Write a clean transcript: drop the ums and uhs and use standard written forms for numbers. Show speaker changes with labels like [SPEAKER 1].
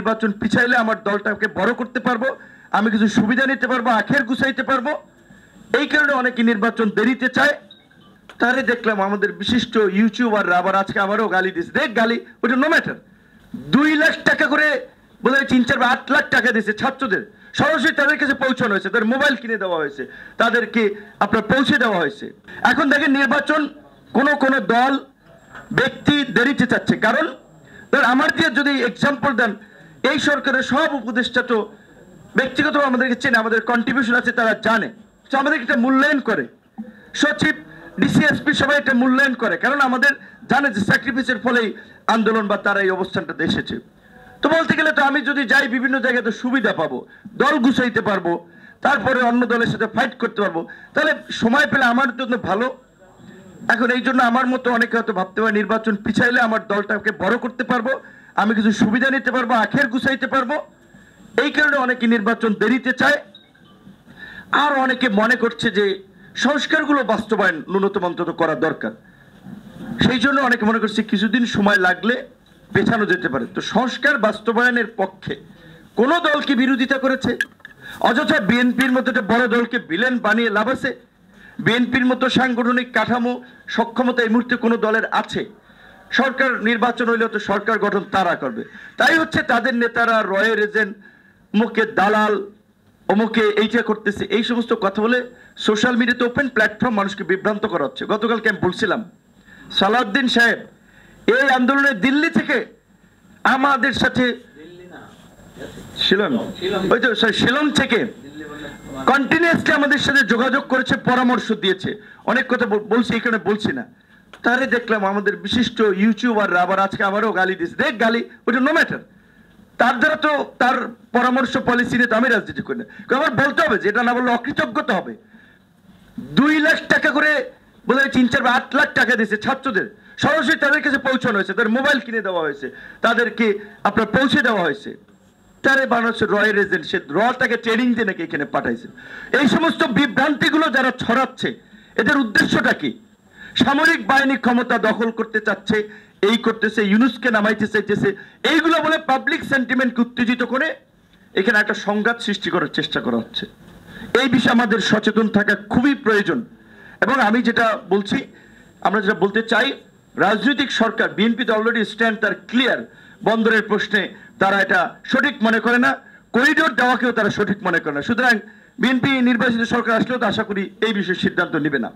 [SPEAKER 1] নির্বাচন পিছাইলে আমার দলটাকে বড় করতে পারবো, আমি কিছু সুবিধা নিতে পারবো, আখের গুছাইতে পারবো। এই কারণে অনেকে নির্বাচন দেরিতে চায়। তারে দেখলাম আমাদের বিশিষ্ট ইউটিউবাররা আবার আজকে আবারও গালি দিচ্ছে। দেখ গালি, ওটা নো ম্যাটার। 2 লাখ টাকা করে বলে 3-4-8 লাখ টাকা দিয়েছে ছাত্রদের, সরাসরি তাদের কাছে পৌঁছানো হয়েছে, তাদের মোবাইল কিনে দেওয়া হয়েছে, তাদেরকে আপনার পৌঁছে দেওয়া হয়েছে। এখন দেখেন নির্বাচন কোন দল ব্যক্তি দেরিতে চাচ্ছে, কারণ আমার দিয়ে যদি এক্সাম্পল দেন, এই সরকারের সব উপদেষ্টা তো ব্যক্তিগত আমাদেরকে চেনে, আমাদের কন্ট্রিবিউশন আছে, তারা জানে, আমাদের একটা মূল্যায়ন করে। সচিব, ডিসিএসপি সবাই একটা মূল্যায়ন করে, কারণ আমাদের জানে যে স্যাক্রিফাইসের ফলেই আন্দোলন বা তারা এই অবস্থানটাতে এসেছে। তো বলতে গেলে তো আমি যদি যাই বিভিন্ন জায়গাতে সুবিধা পাবো, দল গুছাইতে পারবো, তারপরে অন্য দলের সাথে ফাইট করতে পারবো, তাহলে সময় পেলে আমার জন্য ভালো। এখন এই জন্য আমার মতো অনেকে হয়তো ভাবতে পারে নির্বাচন পিছাইলে আমার দলটাকে বড় করতে পারবো, আমি কিছু সুবিধা নিতে পারবো, আখের গুছাইতে পারবো। এই কারণে অনেকে নির্বাচন দেরিতে চায়। আর অনেকে মনে করছে যে সংস্কারগুলো বাস্তবায়ন ন্যূনতম অন্তত করা দরকার, সেই জন্য অনেকে মনে করছে কিছুদিন সময় লাগলে পেছানো যেতে পারে। তো সংস্কার বাস্তবায়নের পক্ষে কোন দল কি বিরোধিতা করেছে? অযথা বিএনপির মতো একটা বড় দলকে ভিলেন বানিয়ে লাভ আছে? বিএনপির মতো সাংগঠনিক কাঠামো সক্ষমতা এই মুহূর্তে কোনো দলের আছে? সরকার নির্বাচন হইলে তো সরকার গঠন তারা করবে, তাই হচ্ছে তাদের নেতারা রয়ের এজেন্ট, মুখে দালাল, অমুকে এইটা করতেছে, এই সমস্ত কথা বলে সোশ্যাল মিডিয়াতে ওপেন প্ল্যাটফর্ম মানুষকে বিভ্রান্ত করা হচ্ছে। গতকালকে আমি বলছিলাম, সালাউদ্দিন সাহেব এই আন্দোলনে দিল্লি থেকে আমাদের সাথে শিলং থেকে কন্টিনিউয়াসলি আমাদের সাথে যোগাযোগ করেছে, পরামর্শ দিয়েছে, অনেক কথা বলছি, এখানে বলছি না। তারে দেখলাম আমাদের বিশিষ্ট ইউটিউবাররা আবার আজকে আবারও গালি দিচ্ছে। দেখ গালি, ওটা নো ম্যাটার। তার দ্বারা তো তার পরামর্শ পলিসি নিয়ে তো আমি রাজনীতি করি না, আমার বলতে হবে যে এটা না বললে অকৃতজ্ঞতা হবে। 2 লাখ টাকা করে বলে 3-4-8 লাখ টাকা দিয়েছে ছাত্রদের, সরাসরি তাদের কাছে পৌঁছানো হয়েছে, তাদের মোবাইল কিনে দেওয়া হয়েছে, তাদেরকে আপনার পৌঁছে দেওয়া হয়েছে। তারে বানাচ্ছে রয়ের এজেন্ট, সে তাকে ট্রেনিং দিয়ে নাকি এখানে পাঠাইছে। এই সমস্ত বিভ্রান্তিগুলো যারা ছড়াচ্ছে, এদের উদ্দেশ্যটা কি? সামরিক বাহিনী ক্ষমতা দখল করতে চাচ্ছে, এই করতেছে, ইউনুসকে নামাইতে চাইতেছে, এইগুলো বলে পাবলিক সেন্টিমেন্টকে উত্তেজিত করে এখানে একটা সংঘাত সৃষ্টি করার চেষ্টা করা হচ্ছে। এই বিষয়ে আমাদের সচেতন থাকা খুবই প্রয়োজন। এবং আমি যেটা বলছি, আমরা যেটা বলতে চাই, রাজনৈতিক সরকার, বিএনপি তো অলরেডি স্ট্যান্ড তার ক্লিয়ার, বন্দরের প্রশ্নে তারা এটা সঠিক মনে করে না, করিডোর দেওয়াকেও তারা সঠিক মনে করে না। সুতরাং বিএনপি নির্বাচিত সরকার আসলেও তো আশা করি এই বিষয়ে সিদ্ধান্ত নেবে না।